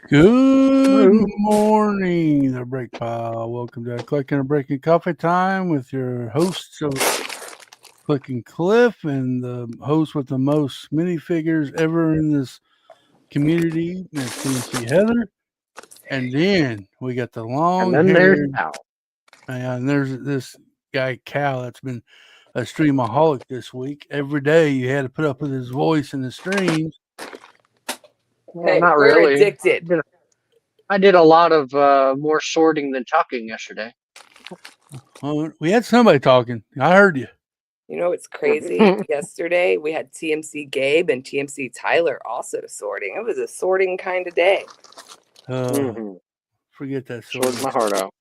Good morning, the Break Pile. Welcome to Clicken Bricken Coffee Time with your hosts of Clicking Cliff and the host with the most minifigures ever in this community, Miss TMC Heather. And then we got the And long then there's hair, Al. and there's this guy Cal that's been a streamaholic this week. Every day you had to put up with his voice in the streams. Well, Hey, not we're really. addicted. I did a lot of more sorting than talking yesterday. We had somebody talking. I heard you. You know what's crazy? Yesterday we had TMC Gabe and TMC Tyler also sorting. It was a sorting kind of day. Forget that Sorted my heart out.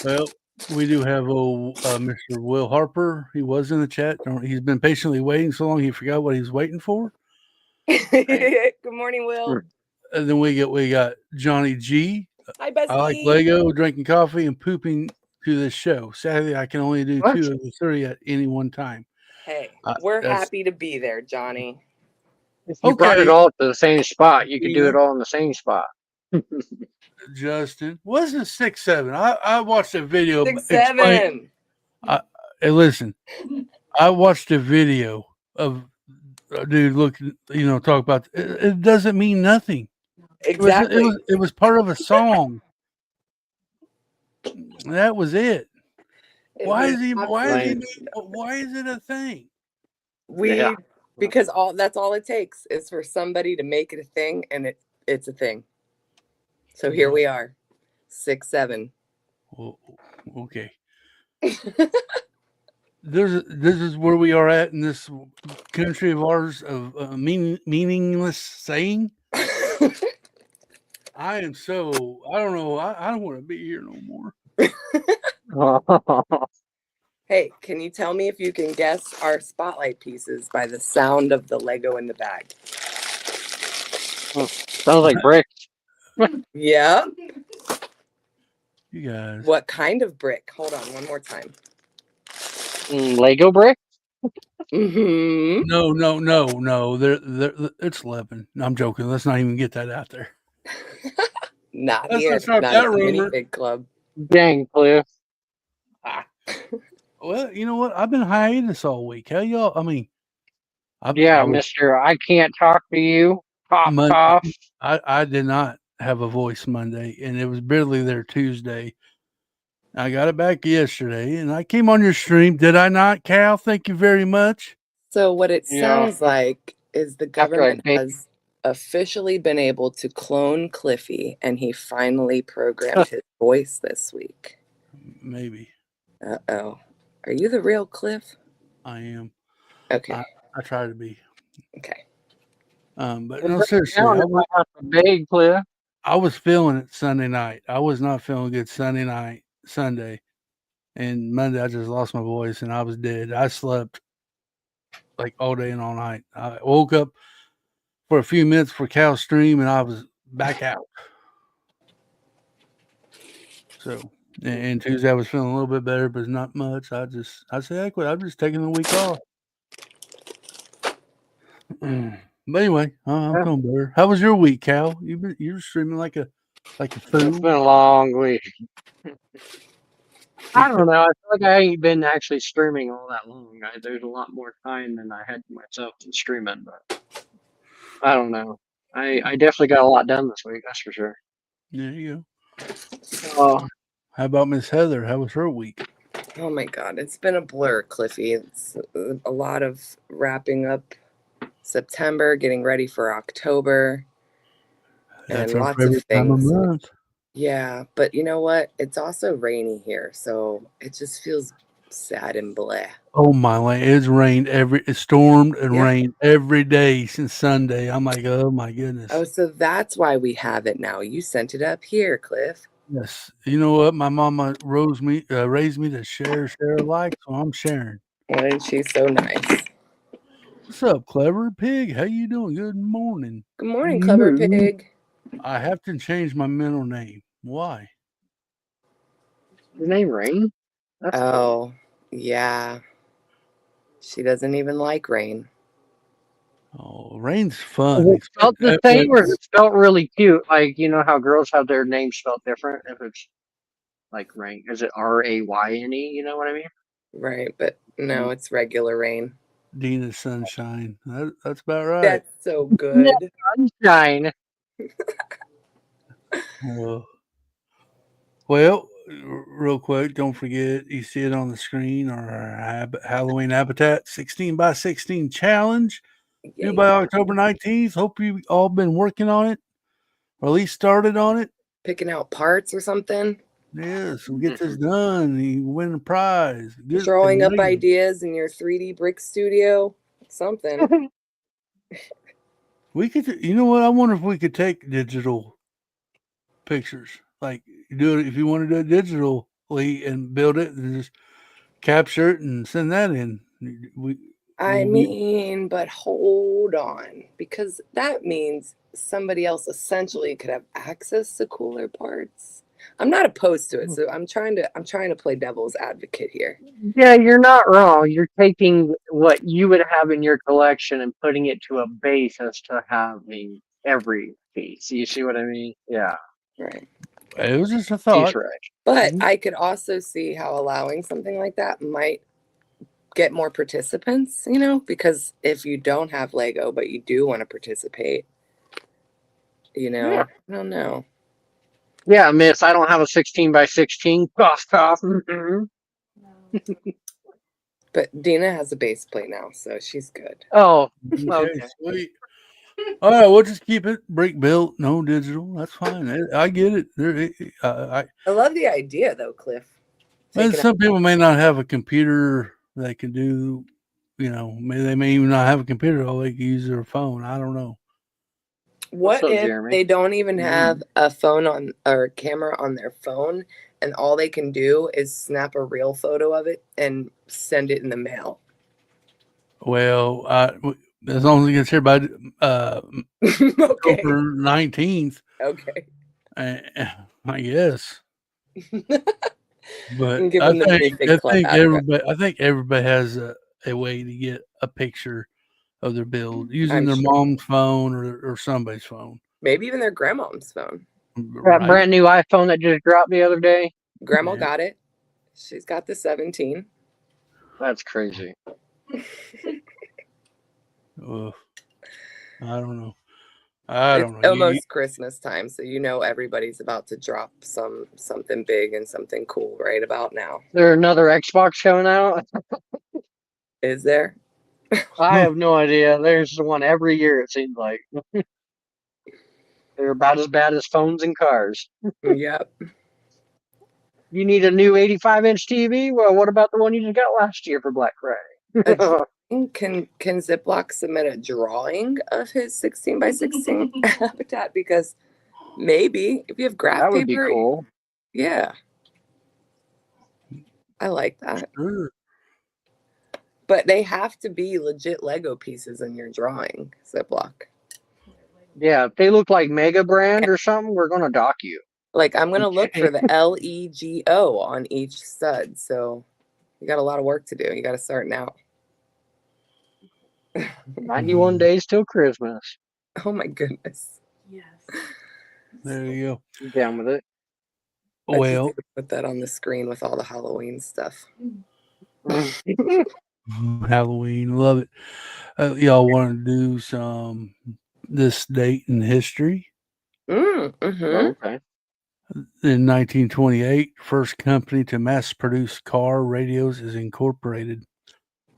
Well, we do have Mr. Will Harper. He was in the chat. He's been patiently waiting so long he forgot what he's waiting for. Good morning, Will. And then we got Johnny G. Hi, Bestie. I like Lego, drinking coffee, and pooping to this show. Sadly, I can only do 2 of the 3 at any one time. Hey, we're happy to be there, Johnny. If you brought it all to the same spot, you could do it all in the same spot. Justin, wasn't 6'7". I watched a video. 6'7". Hey, listen, I watched a video of a dude looking, talk about it doesn't mean nothing. Exactly. It was part of a song. That was it. Why is it a thing? Because that's all it takes is for somebody to make it a thing, and it's a thing. So here we are, 6'7". Well, okay. This is where we are at in this country of ours of meaningless saying. I don't know. I don't want to be here no more. Hey, can you tell me if you can guess our spotlight pieces by the sound of the Lego in the bag? Sounds like bricks. Yeah. You guys. What kind of brick? Hold on, one more time. Lego brick? Mm-hmm. No. It's Lebanon. I'm joking. Let's not even get that out there. Not here. Not that rumor. Big club. Dang, Cliff. Well, you know what? I've been hiatus all week. How y'all? I mean, Mister, I can't talk to you. Cough. I did not have a voice Monday, and it was barely there Tuesday. I got it back yesterday, and I came on your stream. Did I not, Cal? Thank you very much. So what it sounds like is the government has officially been able to clone Cliffy, and he finally programmed his voice this week. Maybe. Uh-oh. Are you the real Cliff? I am. Okay. I try to be. Okay. But no, seriously. I was feeling it Sunday night. I was not feeling good Sunday. And Monday, I just lost my voice, and I was dead. I slept like all day and all night. I woke up for a few minutes for Cal's stream, and I was back out. So, and Tuesday I was feeling a little bit better, but not much. I said, I quit. I'm just taking the week off. But anyway, I'm feeling better. How was your week, Cal? You're streaming like a fool. It's been a long week. I don't know. I feel like I ain't been actually streaming all that long. There's a lot more time than I had myself in streaming, but I don't know. I definitely got a lot done this week. That's for sure. There you go. How about Miss Heather? How was her week? Oh my God, it's been a blur, Cliffy. It's a lot of wrapping up September, getting ready for October, That's and our lots favorite of things. time of month. Yeah, but you know what? It's also rainy here, so it just feels sad and blah. Oh my land! It stormed and rained every day since Sunday. I'm like, oh my goodness. Oh, so that's why we have it now. You sent it up here, Cliff. Yes. You know what? My mama raised me to share alike, so I'm sharing. And she's so nice. What's up, Clever Pig? How you doing? Good morning. Good morning, Clever Pig. I have to change my middle name. Why? His name Rain? Yeah. She doesn't even like rain. Oh, Rain's fun. Is it spelled the same, or is it spelled really cute? Like, you know how girls have their names spelled different? If it's like Rain, is it Rayne? You know what I mean? Right, but no, it's regular Rain. Dina Sunshine. That's about right. That's so good. Sunshine. Well, real quick, don't forget, you see it on the screen, our Halloween Habitat 16 by 16 challenge due by October 19th. Hope you all been working on it, or at least started on it. Picking out parts or something. Yes, we get this done. You win a prize. Good, drawing up ideas in your 3D brick studio. Something. We could, you know what? I wonder if we could take digital pictures. Like, do it if you want to do it digitally and build it and just capture it and send that in. But hold on, because that means somebody else essentially could have access to cooler parts. I'm not opposed to it, so I'm trying to play devil's advocate here. Yeah, you're not wrong. You're taking what you would have in your collection and putting it to a base as to having every piece. You see what I mean? Yeah. Right. It was just a thought. He's right. But I could also see how allowing something like that might get more participants, you know, because if you don't have Lego but you do want to participate, you know, Yeah. I don't know. Yeah, miss, I don't have a 16 by 16. Cough, cough. But Dina has a base plate now, so she's good. Oh, okay. Sweet. All right, we'll just keep it brick built, no digital. That's fine. I get it. I love the idea, though, Cliff. And some people may not have a computer that can do, you know, they may even not have a computer, or they can use their phone. I don't know. What if they don't even have a phone on or a camera on their phone, and all they can do is snap a real photo of it and send it in the mail? Well, as long as it gets here by October 19th. Okay. I guess. But I think everybody has a way to get a picture of their build using their mom's phone or somebody's phone. Maybe even their grandmom's phone. That brand new iPhone that just dropped the other day. Grandma got it. She's got the 17. That's crazy. I don't know. It's almost Christmas time, so you know everybody's about to drop something big and something cool right about now. There's another Xbox coming out? Is there? I have no idea. There's one every year, it seems like. They're about as bad as phones and cars. Yep. You need a new 85-inch TV? Well, what about the one you just got last year for Black Friday? Can Ziploc submit a drawing of his 16 by 16 habitat? Because maybe if you have graph paper, that would be cool. Yeah, I like that. Sure. But they have to be legit Lego pieces in your drawing, Ziploc. Yeah, if they look like Mega Brand or something, we're gonna dock you. Like, I'm gonna look for the LEGO on each stud. So you got a lot of work to do. You got to start now. 91 days till Christmas. Oh my goodness. Yes. There you go. I'm down with it. Well, put that on the screen with all the Halloween stuff. Halloween, love it. Y'all want to do some this date in history? Okay. In 1928, first company to mass produce car radios is incorporated.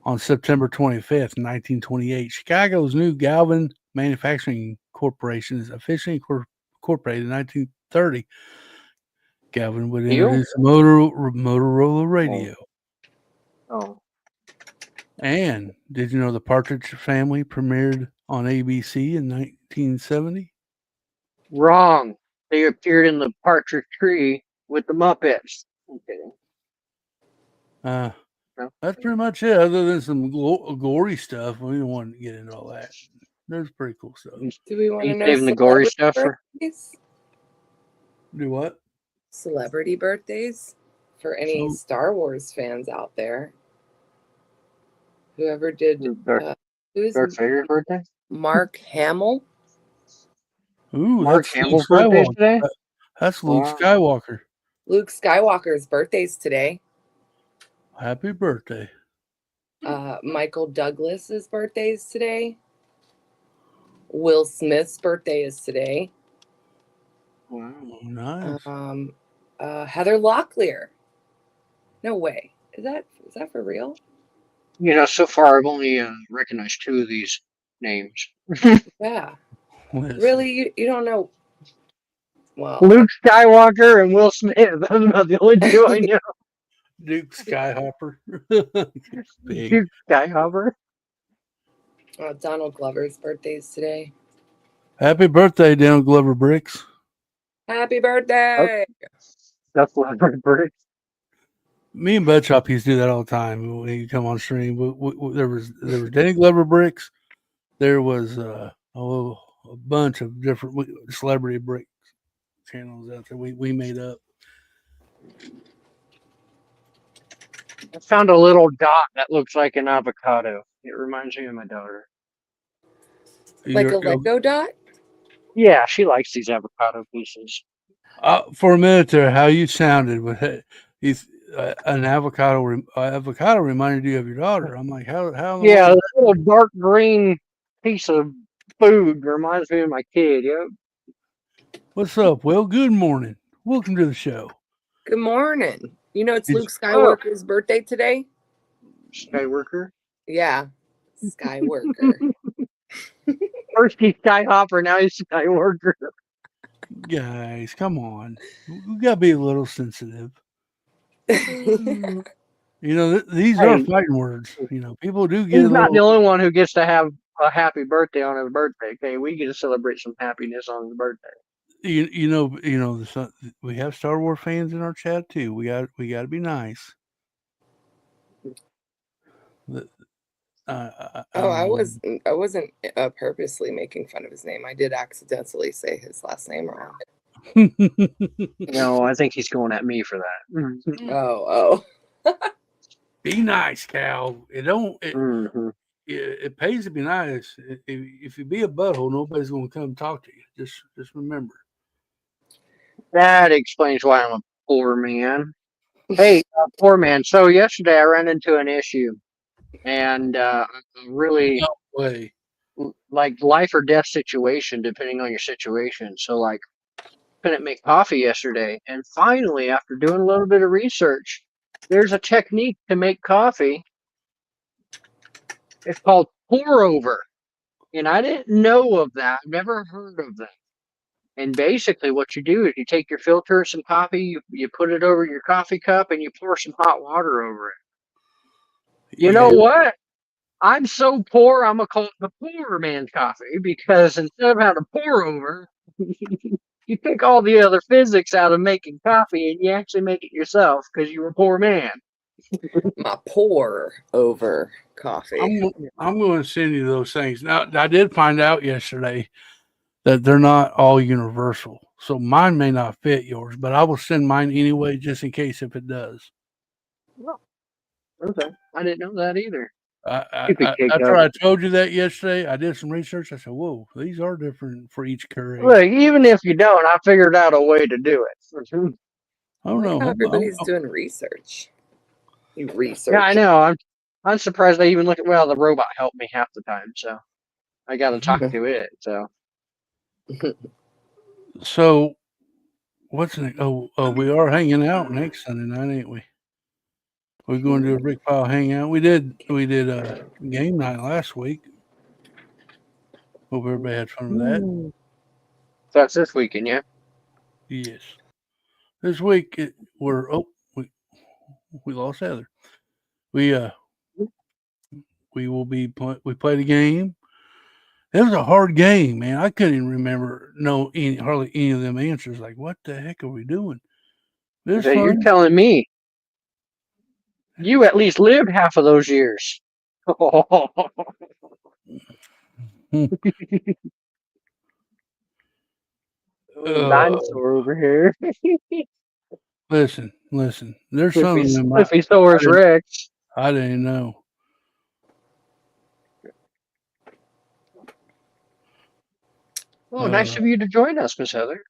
On September 25th, 1928, Chicago's new Galvin Manufacturing Corporation is officially incorporated in 1930. Galvin would introduce a Motorola radio. Oh. And did you know the Partridge Family premiered on ABC in 1970? Wrong. They appeared in the Partridge Tree with the Muppets. Okay. That's pretty much it. Other than some gory stuff, we don't want to get into all that. There's pretty cool stuff. Do we want to know saving the gory stuff birthdays? Do what? Celebrity birthdays for any Star Wars fans out there. Whoever did Darth Vader's birthday? Mark Hamill. Ooh, Mark that's Luke Hamill's birthday Skywalker. today? That's Luke Wow. Skywalker. Luke Skywalker's birthday's today. Happy birthday. Michael Douglas's birthday is today. Will Smith's birthday is today. Wow. Oh, nice. Heather Locklear. No way. Is that for real? You know, so far I've only recognized 2 of these names. Yeah. Listen. Really? You don't know? Well, Luke Skywalker and Will Smith. Those are about the only 2 I know. Duke Skyhopper. Big. Duke Skyhopper. Donald Glover's birthday is today. Happy birthday, Donald Glover Bricks. Happy birthday! That's Leopard. Me and Bud Chop used to do that all the time when you come on stream. There was Danny Glover Bricks. There was a bunch of different celebrity brick channels out there we made up. I found a little dot that looks like an avocado. It reminds me of my daughter. Like a Lego dot? Yeah, she likes these avocado pieces. For a minute there, how you sounded with it, an avocado reminded you of your daughter. I'm like, how? Yeah, this little dark green piece of food reminds me of my kid. Yep. What's up, Will? Good morning. Welcome to the show. Good morning. You know it's Luke Oh. Skywalker's birthday today? Skywalker? Yeah. Skywalker. First he's Skyhopper, now he's Skywalker. Guys, come on. We got to be a little sensitive. You know, these are fighting words. You know, people do get He's not the only one who gets to have a happy birthday on his birthday. Okay, we get to celebrate some happiness on his birthday. You know, we have Star Wars fans in our chat too. We got to be nice. I wasn't purposely making fun of his name. I did accidentally say his last name wrong. No, I think he's going at me for that. Oh. Be nice, Cal. It don't. It pays to be nice. If you be a butthole, nobody's going to come talk to you. Just remember. That explains why I'm a poor man. Hey, poor man. So yesterday I ran into an issue, and really like life or death situation, depending on your situation. So like, couldn't make coffee yesterday, and finally, after doing a little bit of research, there's a technique to make coffee. It's called pour over, and I didn't know of that. I've never heard of that. And basically what you do is you take your filter, some coffee, you put it over your coffee cup, and you pour some hot water over it. You know what? I'm so poor, I'm going to call it the poor man's coffee, because instead of having to pour over, you take all the other physics out of making coffee and you actually make it yourself because you're a poor man. My pour over coffee. I'm going to send you those things. Now, I did find out yesterday that they're not all universal. So mine may not fit yours, but I will send mine anyway, just in case if it does. Well, okay. I didn't know that either. After I told you that yesterday, I did some research. I said, whoa, these are different for each Keurig. Look, even if you don't, I figured out a way to do it. I don't know. Everybody's doing research. Yeah, I know. I'm surprised they even look at. Well, the robot helped me half the time, so I got to talk to it. So, what's next? Oh, we are hanging out next Sunday night, ain't we? We're going to do a brick pile hangout. We did a game night last week. Hope everybody had fun with that. So that's this weekend, yeah. Yes. This week we lost Heather. We will be we played a game. It was a hard game, man. I couldn't even remember hardly any of them answers. Like, what the heck are we doing? You're telling me you at least lived half of those years. Dinosaur over here. Listen. There's something in my Cliffysaurus Rex. I didn't know. Oh, nice of you to join us, Miss Heather.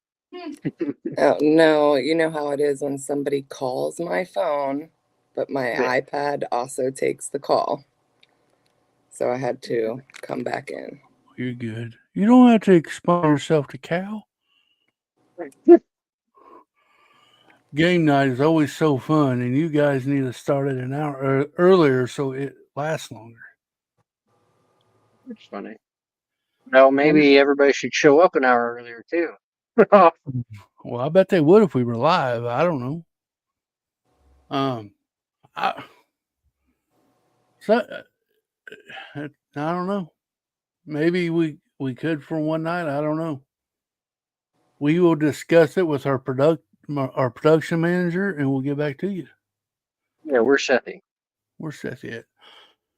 Oh, no, you know how it is when somebody calls my phone, but my iPad also takes the call. So I had to come back in. You're good. You don't have to explain yourself to Cal. Game night is always so fun, and you guys need to start it an hour earlier so it lasts longer. It's funny. Well, maybe everybody should show up an hour earlier, too. Well, I bet they would if we were live. I don't know. I don't know. Maybe we could for one night. I don't know. We will discuss it with our production manager, and we'll get back to you. Yeah, we're Sethy. We're Seth yet.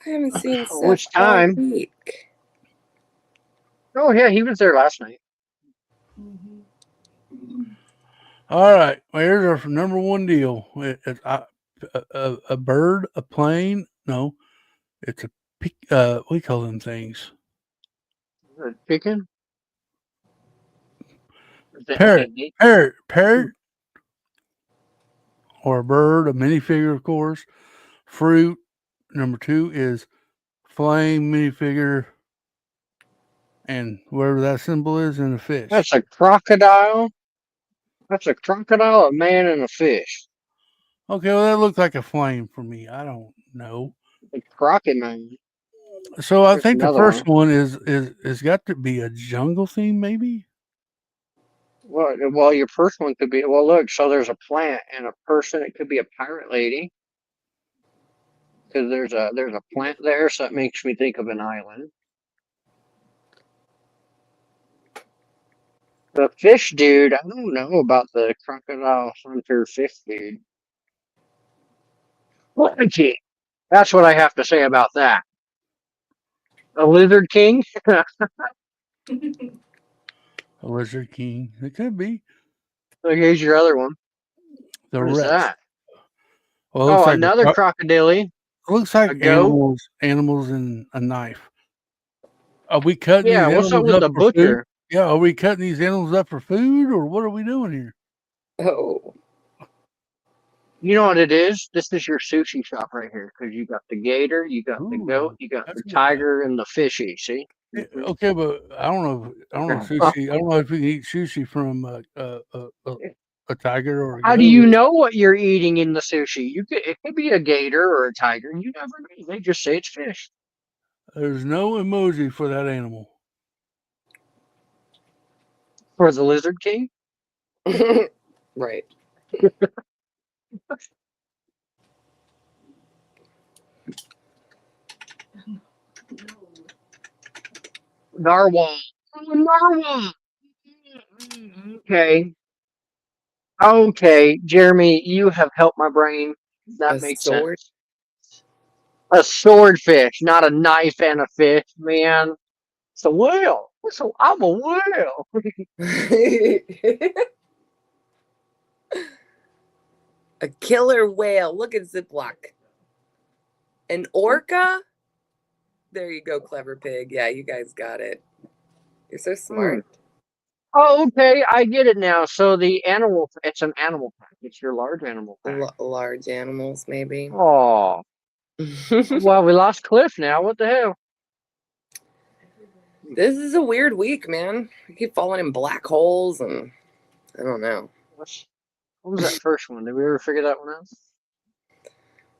I haven't seen Seth Which time? all week. Oh, yeah, he was there last night. All right. Well, here's our number one deal. It's a bird, a plane. No, it's a what do you call them things? Chicken? Parrot, or a bird, a minifigure, of course. Fruit. Number two is flame, minifigure, and whatever that symbol is, and a fish. That's a crocodile. That's a crocodile, a man, and a fish. Okay, well, that looks like a flame for me. I don't know. A crocodile. So I think the first one is got to be a jungle theme, maybe. Well, your first one could be. Well, look. So there's a plant and a person. It could be a pirate lady. Because there's a plant there, so that makes me think of an island. The fish dude, I don't know about the crocodile hunter fish dude. That's what I have to say about that. A lizard king? A lizard king. It could be. So here's your other one. The What is Rex. that? Well, Oh, like another crocodile. It looks like animals and a knife. Are we cutting these animals what's up with the butcher? Food? Yeah, are we cutting these animals up for food, or what are we doing here? Oh. You know what it is? This is your sushi shop right here, because you got the gator, you got the goat, you got the tiger, and the fishy. See? Okay, but I don't know sushi. I don't know if you can eat sushi from a tiger or a goat. How do you know what you're eating in the sushi? It could be a gator or a tiger. You never know. They just say it's fish. There's no emoji for that animal. For the lizard king? Right. Narwhal. Oh, narwhal. Okay, Jeremy, you have helped my brain. That makes sense. A swordfish, not a knife and a fish, man. It's a whale. I'm a whale. A killer whale. Look at Ziploc. An orca? There you go, clever pig. Yeah, you guys got it. You're so smart. Oh, okay. I get it now. So it's an animal pack. It's your large animal pack. Large animals, maybe. Oh. Well, we lost Cliff now. What the hell? This is a weird week, man. I keep falling in black holes, and I don't know. What was that first one? Did we ever figure that one out?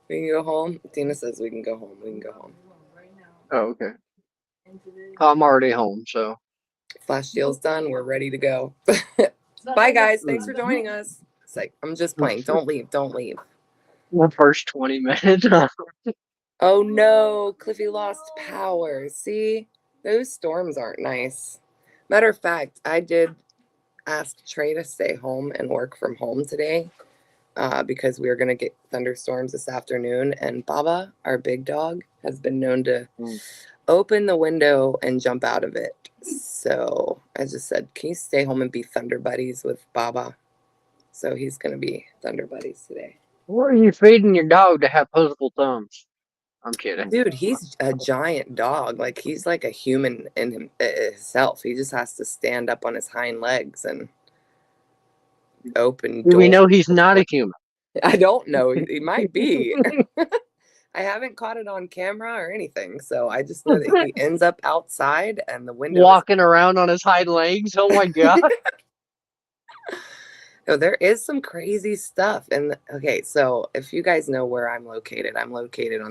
We can go home. Tina says we can go home. We can go home. Oh, okay. I'm already home, so. Flash deal's done. We're ready to go. Bye, guys. Thanks for joining us. It's like, I'm just playing. Don't leave. Don't leave. The first 20 minutes. Oh, no. Cliffy lost power. See? Those storms aren't nice. Matter of fact, I did ask Trey to stay home and work from home today because we were going to get thunderstorms this afternoon. And Baba, our big dog, has been known to open the window and jump out of it. So I just said, can you stay home and be thunder buddies with Baba? So he's going to be thunder buddies today. What are you feeding your dog to have opposable thumbs? I'm kidding. Dude, he's a giant dog. Like, he's like a human in himself. He just has to stand up on his hind legs and open Do we doors. know he's not a human? I don't know. He might be. I haven't caught it on camera or anything, so I just know that he ends up outside and the window Walking around on his hind legs. Oh my god. Oh, there is some crazy stuff. And okay, so if you guys know where I'm located on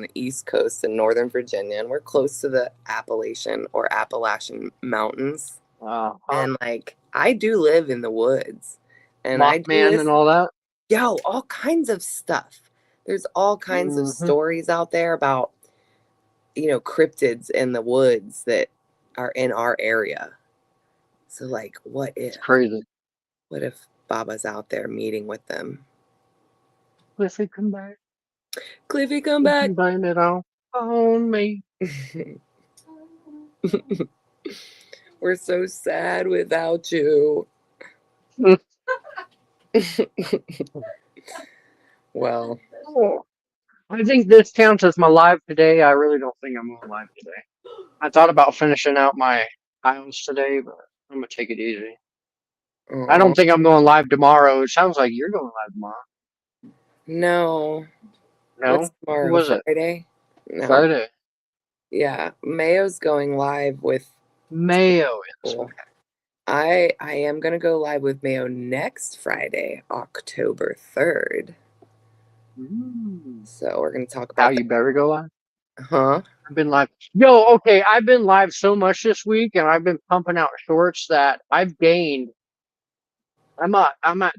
the East Coast in Northern Virginia, and we're close to the Appalachian Mountains. And like, I do live in the woods, and I do Mothman and all that. Yo, all kinds of stuff. There's all kinds of stories out there about, cryptids in the woods that are in our area. So like, what if? It's crazy. What if Baba's out there meeting with them? Cliffy, come back. Cliffy, come back. Blame it all on me. We're so sad without you. Well, I think this counts as my live today. I really don't think I'm going live today. I thought about finishing out my tiles today, but I'm gonna take it easy. I don't think I'm going live tomorrow. It sounds like you're going live tomorrow. No. No? What's tomorrow? Who was Friday? No. Friday. Yeah, Mayo's going live with Mayo. Cool. I am gonna go live with Mayo next Friday, October 3rd. So we're gonna talk about how you better go live. Huh? I've been live. Yo, okay, I've been live so much this week, and I've been pumping out shorts that I've gained. I'm at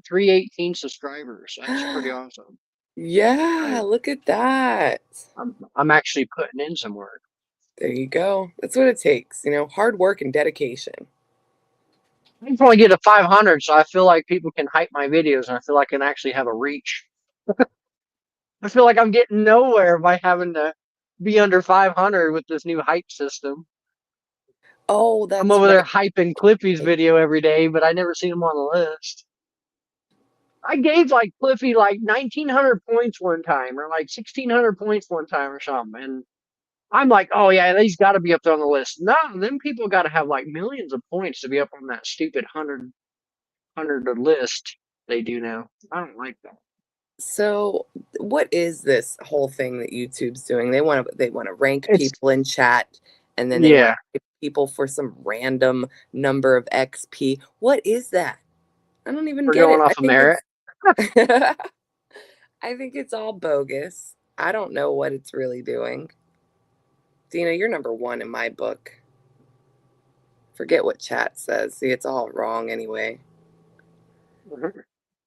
318 subscribers. That's pretty awesome. Yeah, look at that. I'm actually putting in some work. There you go. That's what it takes, hard work and dedication. I can probably get to 500, so I feel like people can hype my videos, and I feel like I can actually have a reach. I feel like I'm getting nowhere by having to be under 500 with this new hype system. Oh, that's I'm over there hyping Cliffy's video every day, but I never seen him on the list. I gave like Cliffy like 1,900 points one time, or like 1,600 points one time, or something, and I'm like, oh yeah, he's got to be up there on the list. No, then people got to have like millions of points to be up on that stupid 100 list they do now. I don't like that. So, what is this whole thing that YouTube's doing? They want to rank people in chat, and then they want to give people for some random number of XP. What is that? I don't even get going it. off of merit. I think it's all bogus. I don't know what it's really doing. Dina, you're number one in my book. Forget what chat says. See, it's all wrong anyway.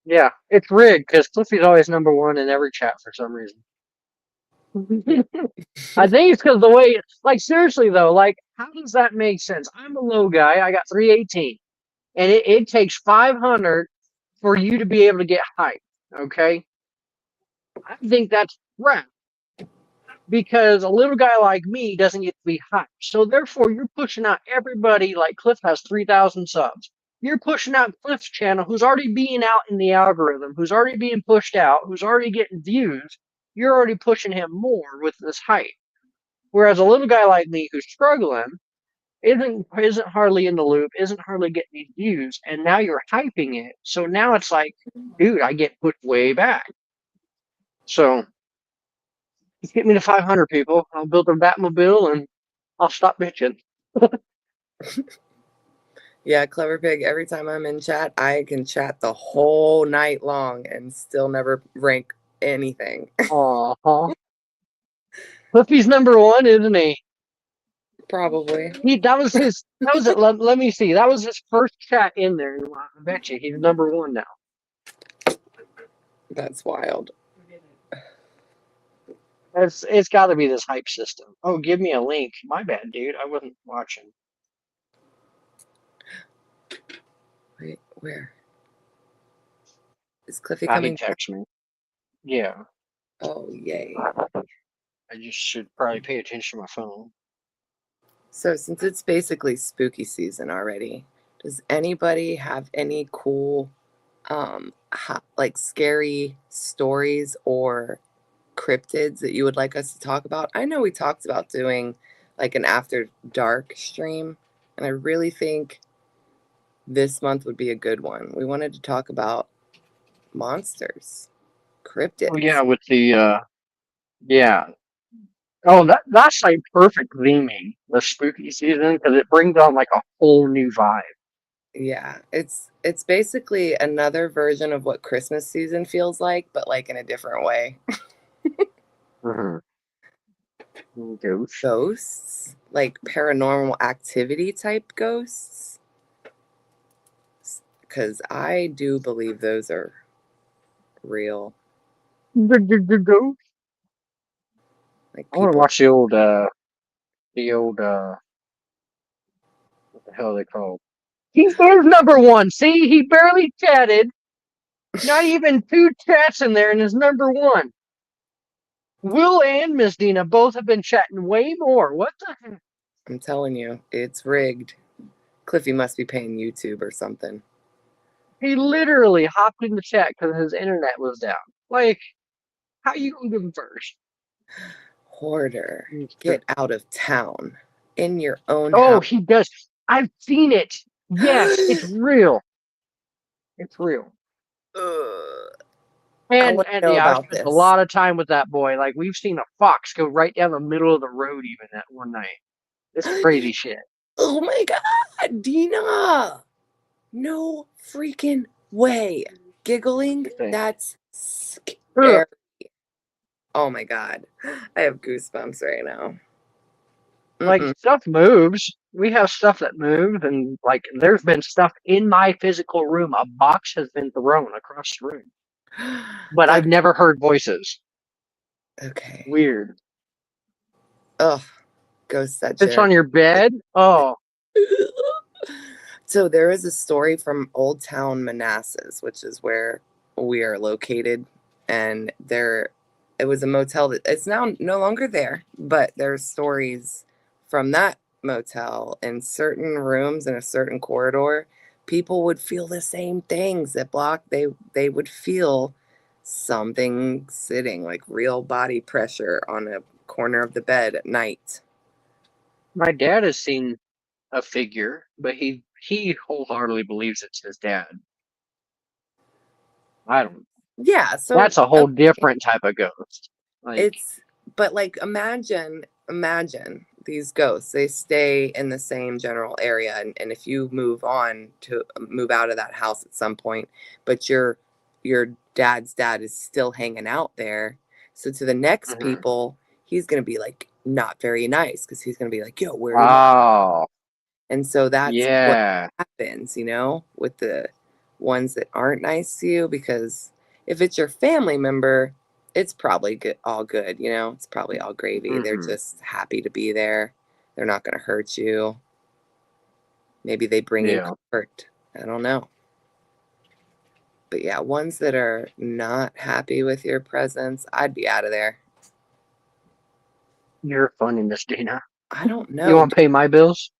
Yeah, it's rigged because Cliffy's always number one in every chat for some reason. I think it's because the way, like, seriously though, like, how does that make sense? I'm a low guy. I got 318, and it takes 500 for you to be able to get hype. Okay, I think that's crap because a little guy like me doesn't get to be hyped. So therefore, you're pushing out everybody. Like Cliff has 3,000 subs. You're pushing out Cliff's channel, who's already being out in the algorithm, who's already being pushed out, who's already getting views. You're already pushing him more with this hype. Whereas a little guy like me who's struggling isn't hardly in the loop, isn't hardly getting these views, and now you're hyping it. So now it's like, dude, I get pushed way back. So just get me to 500 people. I'll build a Batmobile and I'll stop bitching. Yeah, Clever Pig, every time I'm in chat, I can chat the whole night long and still never rank anything. Aw. Cliffy's number one, isn't he? Probably. That was it. Let me see. That was his first chat in there. I bet you he's number one now. That's wild. It's got to be this hype system. Oh, give me a link. My bad, dude. I wasn't watching. Wait, where? Is Cliffy I coming? can text me. Yeah. Oh, yay. I just should probably pay attention to my phone. So since it's basically spooky season already, does anybody have any cool, like scary stories or cryptids that you would like us to talk about? I know we talked about doing like an after dark stream, and I really think this month would be a good one. We wanted to talk about monsters, cryptids. Oh yeah, with the yeah. Oh, that's like perfect theming the spooky season because it brings on like a whole new vibe. Yeah, it's basically another version of what Christmas season feels like, but like in a different way. Ghosts. Ghosts, like paranormal activity type ghosts, because I do believe those are real. Ghosts. Like I want to people. watch the old what the hell are they called? He's number one. See, he barely chatted. Not even 2 chats in there, and is number one. Will and Miss Dina both have been chatting way more. What the heck? I'm telling you, it's rigged. Cliffy must be paying YouTube or something. He literally hopped in the chat because his internet was down. Like, how you gonna give him first? Hoarder, get out of town in your own Oh, house. he does. I've seen it. Yes, it's real. It's real. And know yeah, I about spent a this. lot of time with that boy. Like, we've seen a fox go right down the middle of the road even that one night. It's crazy shit. Oh my God, Dina! No freaking way. Giggling? That's scary. Oh my God. I have goosebumps right now. Like, stuff moves. We have stuff that moves, and like, there's been stuff in my physical room. A box has been thrown across the room, but I've never heard voices. Okay. Weird. Ugh. Ghosts that It's on your bed. Oh. So there is a story from Old Town Manassas, which is where we are located, and it was a motel that it's now no longer there, but there's stories from that motel in certain rooms in a certain corridor. People would feel the same things that block. They would feel something sitting, like real body pressure on a corner of the bed at night. My dad has seen a figure, but he wholeheartedly believes it's his dad. I don't. Yeah, so that's a whole different type of ghost. Like, but like imagine these ghosts. They stay in the same general area, and if you move out of that house at some point, but your dad's dad is still hanging out there. So to the next people, he's gonna be like not very nice because he's gonna be like, "Yo, where?" Oh, and so that's what happens, with the ones that aren't nice to you. Because if it's your family member, it's probably good, all good, it's probably all gravy. They're just happy to be there. They're not going to hurt you. Maybe they bring you comfort. I don't know. But yeah, ones that are not happy with your presence, I'd be out of there. You're funny, Miss Dina. I don't know. You want to pay my bills?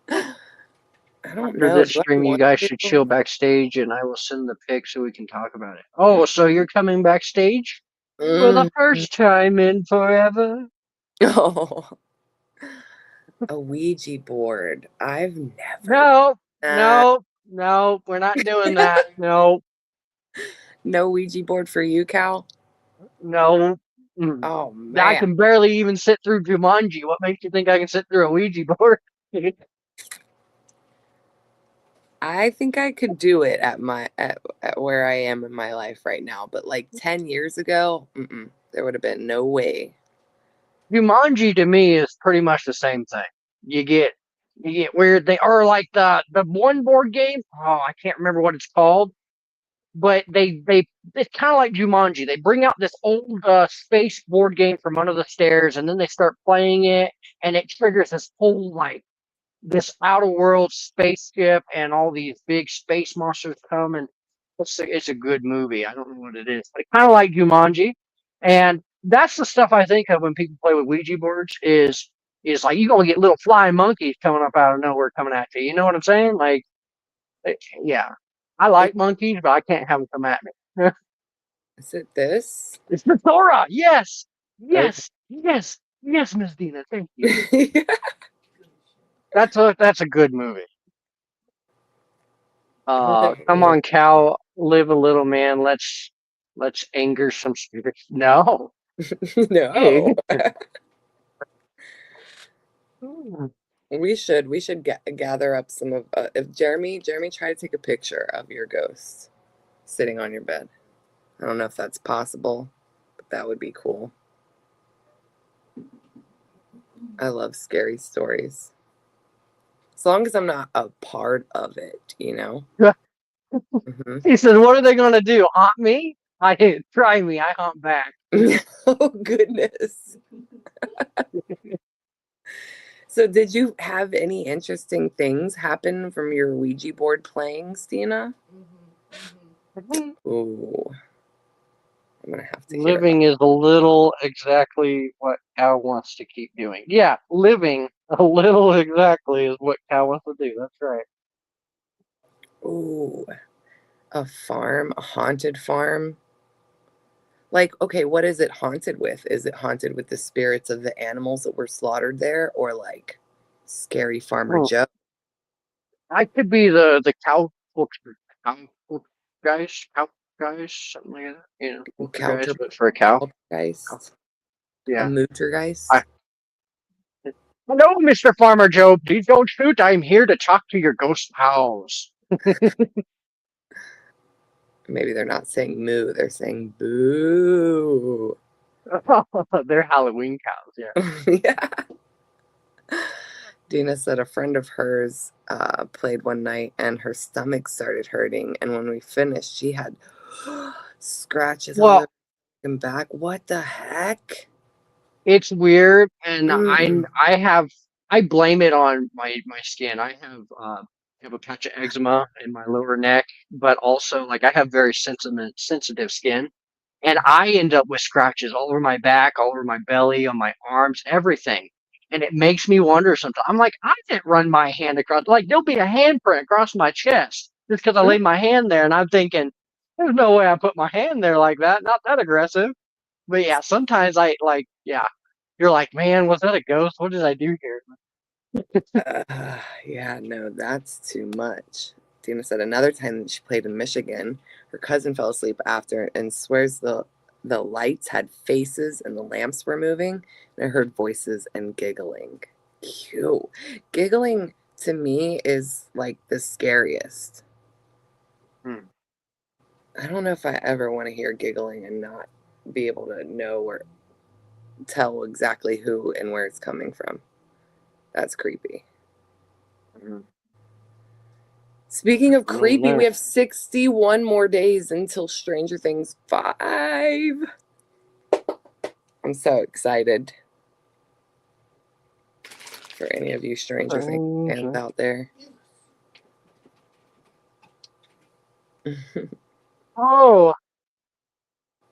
I don't After know. this stream, you guys should chill backstage, and I will send the pic so we can talk about it. Oh, so you're coming backstage for the first time in forever? Oh, a Ouija board. I've never. No, we're not doing that. No Ouija board for you, Cal? No. Oh man, I can barely even sit through Jumanji. What makes you think I can sit through a Ouija board? I think I could do it at where I am in my life right now, but like 10 years ago, there would have been no way. Jumanji to me is pretty much the same thing. You get weird. They are like the one board game. Oh, I can't remember what it's called, but it's kind of like Jumanji. They bring out this old space board game from under the stairs, and then they start playing it, and it triggers this whole this outer world spaceship, and all these big space monsters come, and it's a good movie. I don't know what it is, but kind of like Jumanji, and that's the stuff I think of when people play with Ouija boards. Is like you're gonna get little flying monkeys coming up out of nowhere coming at you. You know what I'm saying? Like, yeah, I like monkeys, but I can't have them come at me. Is it this? It's the Thora. Yes. Yes. Yes. Yes, Miss Dina. Thank you. That's a good movie. Come on, cow, live a little, man. Let's anger some spirits. No. No. Hmm. We should gather up some of if Jeremy try to take a picture of your ghost sitting on your bed. I don't know if that's possible, but that would be cool. I love scary stories. As long as I'm not a part of it, you know? Mhm. He said, "What are they gonna do? Haunt me? Try me. I haunt back." Oh, goodness. So did you have any interesting things happen from your Ouija board playing, Stina? Ooh, I'm gonna have to hear Living is a little exactly what Cal wants to keep doing. Yeah, living a little exactly is what Cal wants to do. That's right. that. Ooh, a farm, a haunted farm. Like, okay, what is it haunted with? Is it haunted with the spirits of the animals that were slaughtered there, or like scary Farmer Hmm. Joe? I could be the cow guys, something like that. Guys, Counter but for a cow. Poltergeist, a Yeah. Mootergeist. Hello, Mr. Farmer Joe. Please don't shoot. I'm here to talk to your ghost pals. Maybe they're not saying moo, they're saying boo. They're Halloween cows. Yeah. Yeah. Dina said a friend of hers played one night and her stomach started hurting. And when we finished, she had scratches on Well, her back. What the heck? it's weird, and Mm. I blame it on my skin. I have a patch of eczema in my lower neck, but also like I have very sensitive skin, and I end up with scratches all over my back, all over my belly, on my arms, everything. And it makes me wonder sometimes. I'm like, I didn't run my hand across. Like there'll be a handprint across my chest just because I laid my hand there, and I'm thinking, there's no way I put my hand there like that. Not that aggressive. But yeah, sometimes I like, yeah, you're like, man, was that a ghost? What did I do here? Yeah, no, that's too much. Dina said another time that she played in Michigan, her cousin fell asleep after and swears the lights had faces and the lamps were moving. And I heard voices and giggling. Cute. Giggling to me is like the scariest. Hmm. I don't know if I ever want to hear giggling and not be able to know or tell exactly who and where it's coming from. That's creepy. Mhm. Speaking of I don't creepy, know. we have 61 more days until Stranger Things 5. I'm so excited for any of you Stranger Things fans out there. Oh,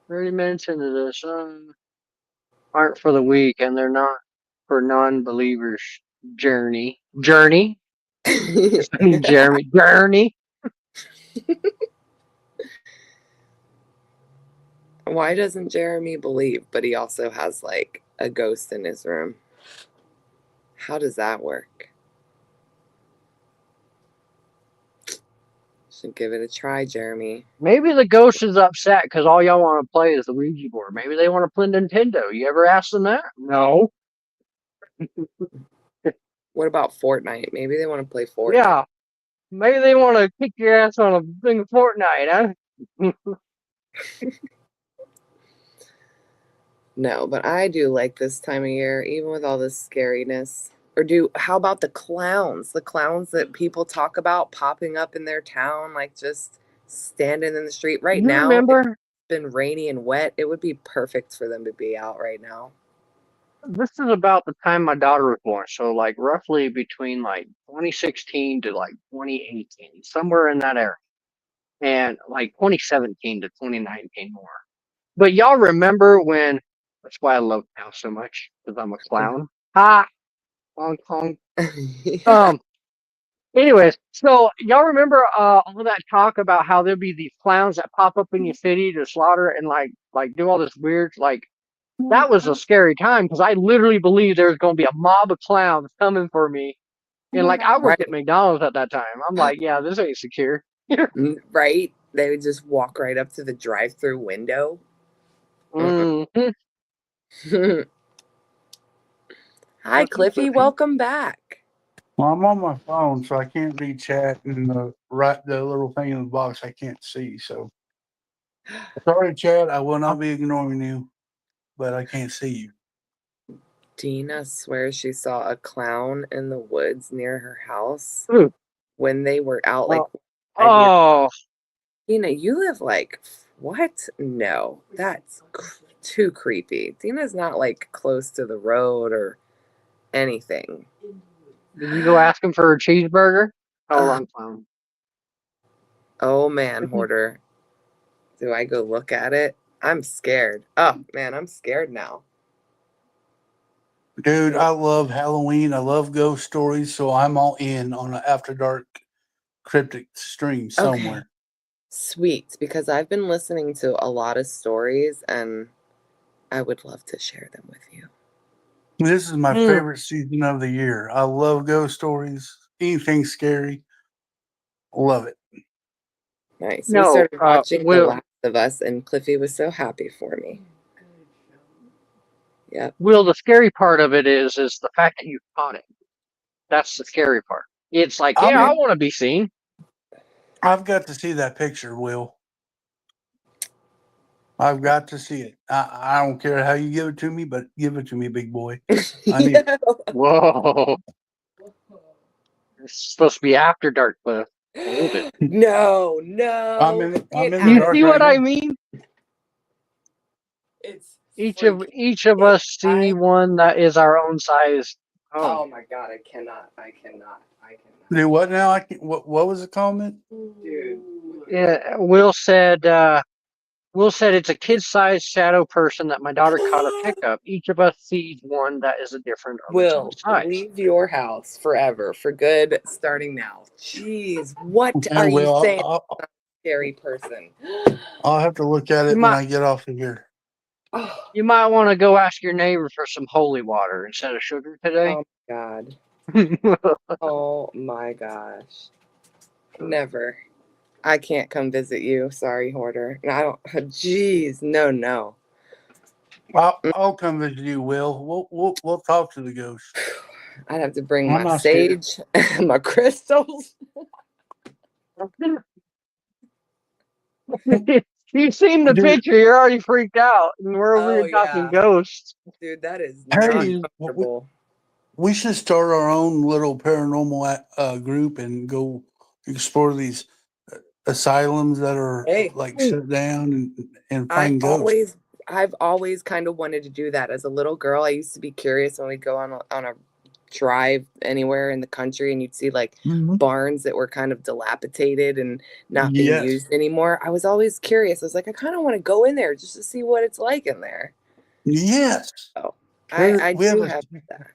already mentioned this. Aren't for the weak, and they're not for non-believers. Journey, Jeremy, Journey. Why doesn't Jeremy believe, but he also has like a ghost in his room? How does that work? Should give it a try, Jeremy. Maybe the ghost is upset because all y'all want to play is the Ouija board. Maybe they want to play Nintendo. You ever ask them that? No. What about Fortnite? Maybe they want to play Fortnite. Yeah. Maybe they want to kick your ass on a thing of Fortnite, huh? No, but I do like this time of year, even with all this scariness. How about the clowns? The clowns that people talk about popping up in their town, like just standing in the street. Right You now, it's remember? been rainy and wet. It would be perfect for them to be out right now. This is about the time my daughter was born. So, like, roughly between like 2016 to like 2018, somewhere in that area. And like 2017 to 2019 more. But y'all remember when, that's why I love Cal so much, because I'm a clown. Ha! Hong Kong. Yeah. Anyways, so y'all remember all that talk about how there'll be these clowns that pop up in your city to slaughter and like do all this weird like that was a scary time because I literally believed there was going to be a mob of clowns coming for me. And like I worked Right. at McDonald's at that time. I'm like, yeah, this ain't secure. Right? They would just walk right up to the drive-through window. Mhm. Hi, Cliffy. Welcome back. Well, I'm on my phone, so I can't read chat and the little thing in the box I can't see. So sorry, Chad. I will not be ignoring you, but I can't see you. Dina swears she saw a clown in the woods near her house Ooh. when they were out like 5 years. Oh, Dina, you live like what? No, that's too creepy. Dina's not like close to the road or anything. did you go ask him for a cheeseburger? Oh, Ugh. wrong clown. Oh man, Hoarder. Do I go look at it? I'm scared. Oh man, I'm scared now. Dude, I love Halloween. I love ghost stories, so I'm all in on an after dark cryptic stream somewhere. Sweet, because I've been listening to a lot of stories and I would love to share them with you. This is my favorite season of the year. I love ghost stories. Anything scary. Love it. Nice. We No, started watching The Will, Last of Us and Cliffy was so happy for me. Yep. Will, the scary part of it is the fact that you caught it. That's the scary part. It's like, I yeah, I mean, want to be seen. I've got to see that picture, Will. I've got to see it. I don't care how you give it to me, but give it to me, big boy. I need it. Whoa. It's supposed to be after dark, Cliff. Hold it. No. I'm in Get the out You of dark see here. right what I now. mean? It's Each freaky. of us see one that is our own size. Oh my god, I cannot. Do what now? I can, what was the comment? Dude. Yeah, Will said it's a kid-sized shadow person that my daughter caught a pickup. Each of us sees one that is a different of its own Will, size. leave your house forever, for good, starting now. Jeez, what Okay, are you Will, saying, scary person? I'll have to look at it when I get off of here. Oh, You might want to go ask your neighbor for some holy water instead of sugar today. oh my god. Oh my gosh. Never. I can't come visit you. Sorry, Hoarder. I don't. Jeez, no. I'll come visit you, Will. We'll talk to the ghost. I'd have to bring I'm my not scared. sage and my crystals. You've seen the Dude, picture. You're already freaked out, and we're over Oh here talking yeah, ghosts. dude, that is not hey, comfortable. we should start our own little paranormal group and go explore these asylums that are Hey, like shut down and find ghosts. I've always kind of wanted to do that as a little girl. I used to be curious when we'd go on a drive anywhere in the country and you'd see like barns that were kind of dilapidated and not being Yes. used anymore. I was always curious. I was like, I kind of want to go in there just to see what it's like in there. Yes. Oh, I We have do a have that.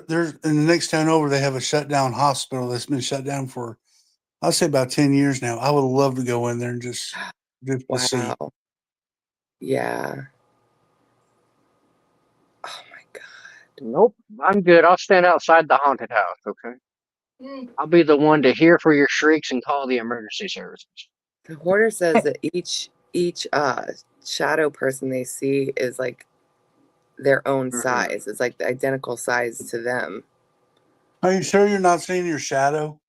there's in the next town over they have a shut down hospital that's been shut down for I'll say about 10 years now. I would love to go in there and just to see. Wow. Yeah. Oh my God. Nope, I'm good. I'll stand outside the haunted house. Okay, I'll be the one to hear for your shrieks and call the emergency services. The hoarder says that each shadow person they see is like their own size. It's like the identical size to them. Are you sure you're not seeing your shadow?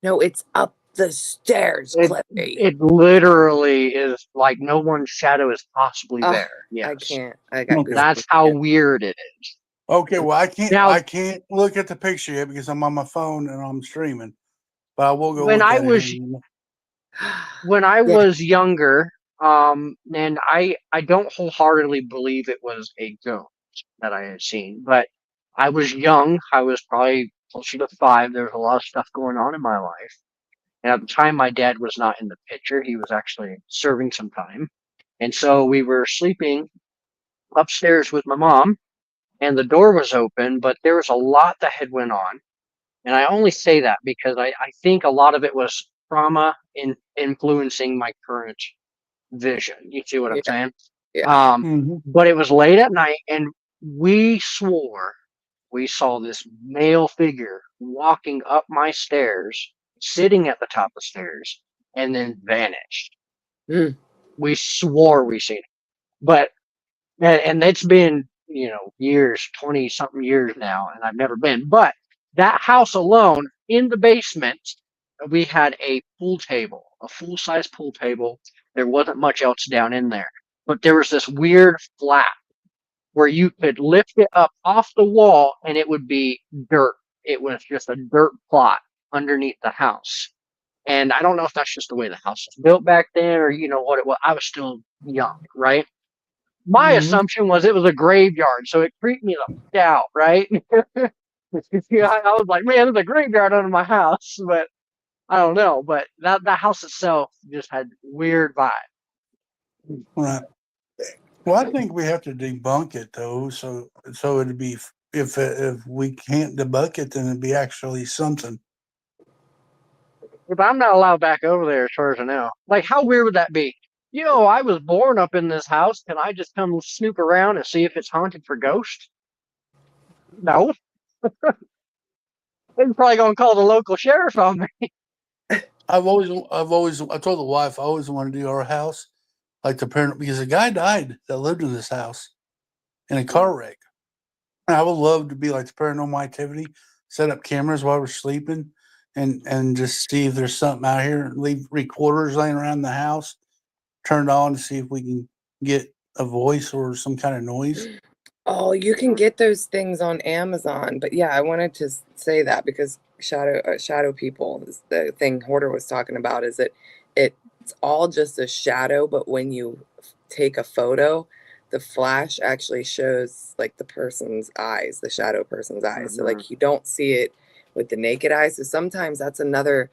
No, it's up the stairs, Cliffy. It literally is like no one's shadow is possibly there. Yes. I can't. I got Okay. That's how weird it is. Okay, well Now, I can't look at the picture yet because I'm on my phone and I'm streaming. But I will go when look I at was it. when I Yeah. was younger, and I don't wholeheartedly believe it was a ghost that I had seen, but I was young. I was probably closer to 5. There was a lot of stuff going on in my life. And at the time, my dad was not in the picture. He was actually serving some time. And so we were sleeping upstairs with my mom, and the door was open, but there was a lot that had went on. And I only say that because I think a lot of it was trauma in influencing my current vision. You see what I'm Yeah. saying? Yeah. But it was late at night, and we swore we saw this male figure walking up my stairs, sitting at the top of the stairs, and then vanished. Mm. We swore we seen it, but and it's been years, 20 something years now, and I've never been. But that house alone, in the basement, we had a pool table, a full size pool table. There wasn't much else down in there, but there was this weird flap where you could lift it up off the wall and it would be dirt. It was just a dirt plot underneath the house. And I don't know if that's just the way the house was built back then, or what it was. I was still young, right? My assumption was it was a graveyard, so it creeped me the f- out, right? I was like, man, there's a graveyard under my house, but I don't know. But that house itself just had weird vibe. Right. Well, I think we have to debunk it though, so it'd be if we can't debunk it, then it'd be actually something. But I'm not allowed back over there as far as I know. Like, how weird would that be? I was born up in this house. Can I just come snoop around and see if it's haunted for ghosts? No. They're probably gonna call the local sheriff on me. I told the wife I always wanted to do our house like the parent because a guy died that lived in this house in a car wreck. And I would love to be like the paranormal activity, set up cameras while we're sleeping and just see if there's something out here, leave recorders laying around the house, turned on to see if we can get a voice or some kind of noise. Oh, you can get those things on Amazon. But yeah, I wanted to say that because shadow people is the thing Hoarder was talking about. Is that it's all just a shadow, but when you take a photo, the flash actually shows like the person's eyes, the shadow person's eyes. So like you don't see it with the naked eye. So sometimes that's another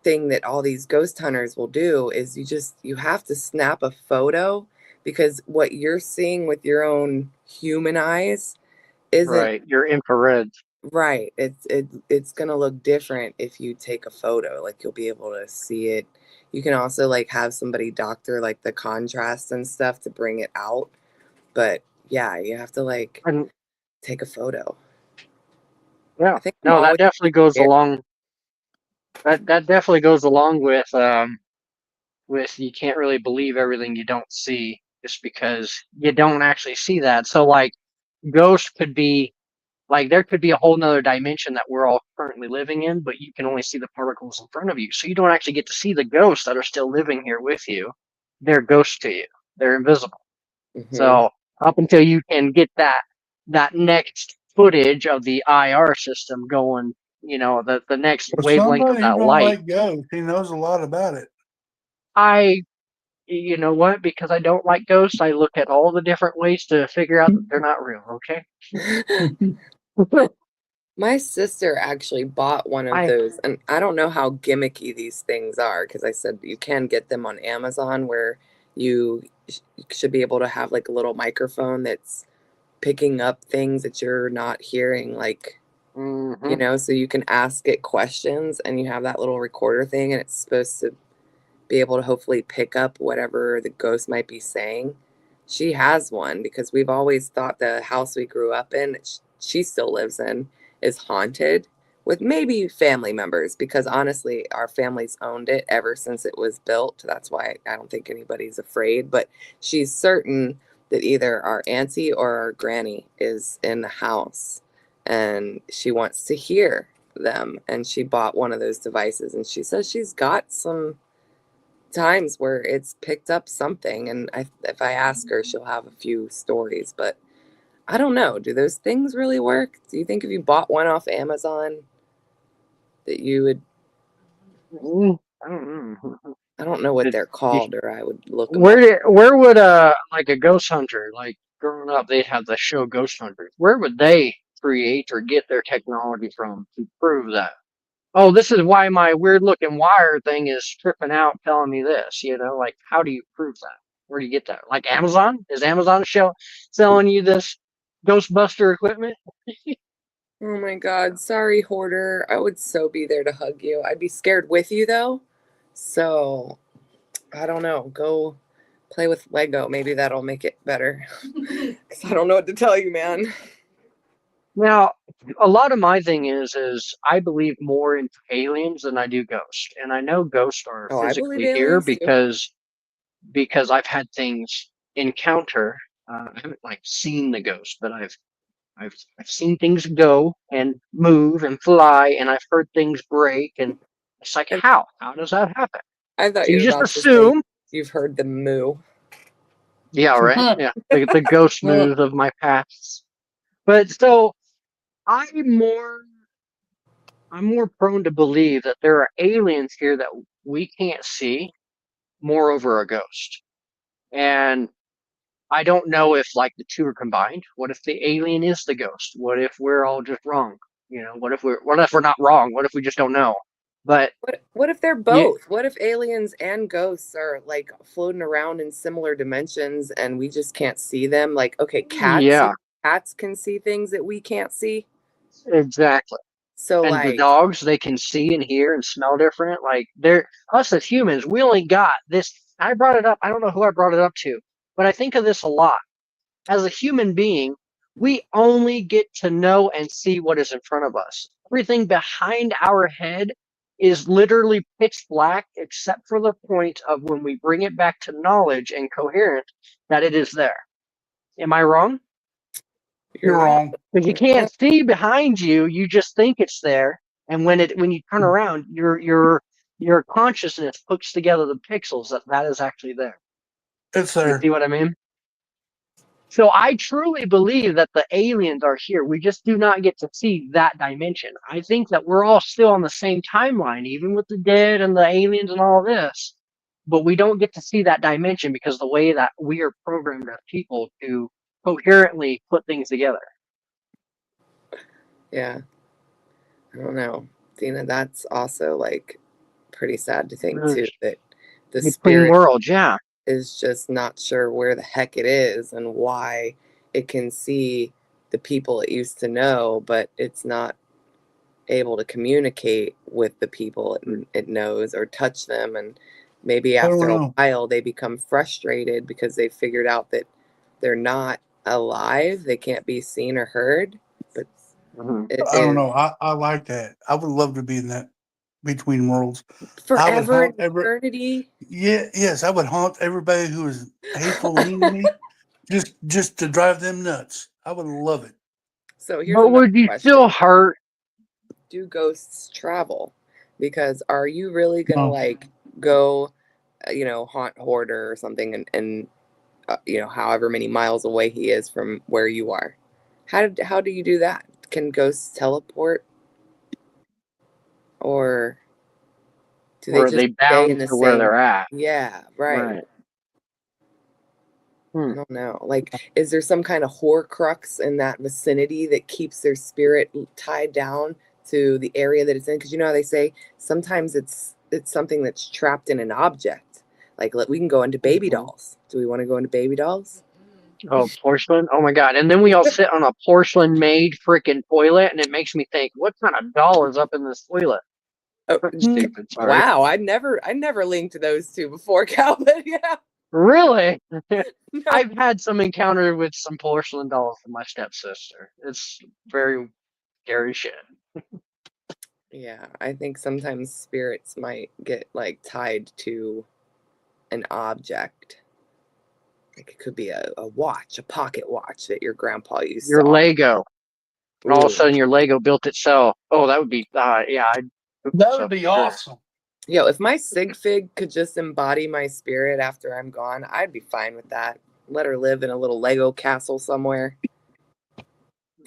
thing that all these ghost hunters will do is you have to snap a photo because what you're seeing with your own human eyes isn't Right, your infrared. right. It's gonna look different if you take a photo. Like you'll be able to see it. You can also like have somebody doctor like the contrast and stuff to bring it out. But yeah, you have to like And take a photo. yeah, I think I'm no, that always definitely goes scared. along. That definitely goes along with you can't really believe everything you don't see just because you don't actually see that. So like ghosts could be like there could be a whole nother dimension that we're all currently living in, but you can only see the particles in front of you. So you don't actually get to see the ghosts that are still living here with you. They're ghosts to you. They're invisible. Hmm. So up until you can get that next footage of the IR system going, the next For wavelength of somebody who that don't light. like ghosts, he knows a lot about it. I You know what? Because I don't like ghosts, I look at all the different ways to figure out that they're not real, okay? My sister actually bought one of I those, and I don't know how gimmicky these things are because I said you can get them on Amazon where you should be able to have like a little microphone that's picking up things that you're not hearing, like, mhm. so you can ask it questions and you have that little recorder thing, and it's supposed to be able to hopefully pick up whatever the ghost might be saying. She has one because we've always thought the house we grew up in, that she still lives in, is haunted with maybe family members because honestly, our family's owned it ever since it was built. That's why I don't think anybody's afraid. But she's certain that either our auntie or our granny is in the house and she wants to hear them. And she bought one of those devices and she says she's got some times where it's picked up something, and if I ask her, she'll have a few stories, but I don't know. Do those things really work? Do you think if you bought one off Amazon that you would? I don't know. I don't know what Did they're you called, or I would look them up. where would like a ghost hunter, like growing up they'd have the show Ghost Hunters. Where would they create or get their technology from to prove that? Oh, this is why my weird looking wire thing is tripping out telling me this, like how do you prove that? Where do you get that? Like Amazon? Is Amazon selling you this Ghostbuster equipment? Oh my God. Sorry, hoarder. I would so be there to hug you. I'd be scared with you though. So I don't know. Go play with Lego. Maybe that'll make it better. Because I don't know what to tell you, man. Now, a lot of my thing is I believe more in aliens than I do ghosts, and I know ghosts are Oh, I believe physically here aliens too. because I've had things encounter. I haven't like seen the ghost, but I've seen things go and move and fly, and I've heard things break, and it's like, And how does that happen? I thought So you you were just about to say assume, you've heard the moo. yeah, right, yeah, the ghost moves of my past. But so I'm more I'm more prone to believe that there are aliens here that we can't see, moreover a ghost. And I don't know if like the two are combined. What if the alien is the ghost? What if we're all just wrong? What if we're not wrong? What if we just don't know? But What if they're yeah, both? What if aliens and ghosts are like floating around in similar dimensions and we just can't see them? Like, okay, yeah, cats can see things that we can't see. exactly. So And the like, dogs, they can see and hear and smell different. Like they're us as humans, we only got this. I brought it up. I don't know who I brought it up to, but I think of this a lot. As a human being, we only get to know and see what is in front of us. Everything behind our head is literally pitch black, except for the point of when we bring it back to knowledge and coherence that it is there. Am I wrong? you're You're right. wrong. Because you can't see behind you, you just think it's there. And when you turn around, your consciousness puts together the pixels that is actually there. It's You there. see what I mean? So I truly believe that the aliens are here. We just do not get to see that dimension. I think that we're all still on the same timeline, even with the dead and the aliens and all this. But we don't get to see that dimension because the way that we are programmed as people to coherently put things together. Yeah. I don't know. Dina, that's also like pretty sad to think too that the Between spirit worlds, yeah. is just not sure where the heck it is and why it can see the people it used to know, but it's not able to communicate with the people it knows or touch them. And maybe I don't after a know. while, they become frustrated because they figured out that they're not alive, they can't be seen or heard. But Mhm. it I don't is know. I like that. I would love to be in that between worlds. I would forever haunt and eternity. yes, I would haunt everybody who is hateful and mean to me, just to drive them nuts. I would love it. So here's But another would you still question. hurt? Do ghosts travel? Because are you really gonna No, like go, haunt Hoarder or something and however many miles away he is from where you are? How do you do that? Can ghosts teleport or do they Or are just they stay bound in the to where same? they're at? Yeah, right. Right. Hmm. I don't know. Like, is there some kind of Horcrux in that vicinity that keeps their spirit tied down to the area that it's in? Because you know how they say sometimes it's something that's trapped in an object. Like, we can go into baby Mhm. dolls. Do we want to go into baby dolls? Oh, porcelain? Oh my God. And then we all sit on a porcelain made freaking toilet, and it makes me think, what kind of doll is up in this toilet? Oh, Stupid, sorry. wow! I never linked those two before, Calvin. Yeah, Really? no. I've had some encounter with some porcelain dolls with my stepsister. It's very scary shit. Yeah, I think sometimes spirits might get like tied to an object. Like it could be a watch, a pocket watch that your grandpa used to Your own. Lego. And all of a Ooh. sudden your Lego built itself. Oh, that would be, yeah, I'd hook that would myself be for sure. awesome. Yo, if my sig fig could just embody my spirit after I'm gone, I'd be fine with that. Let her live in a little Lego castle somewhere.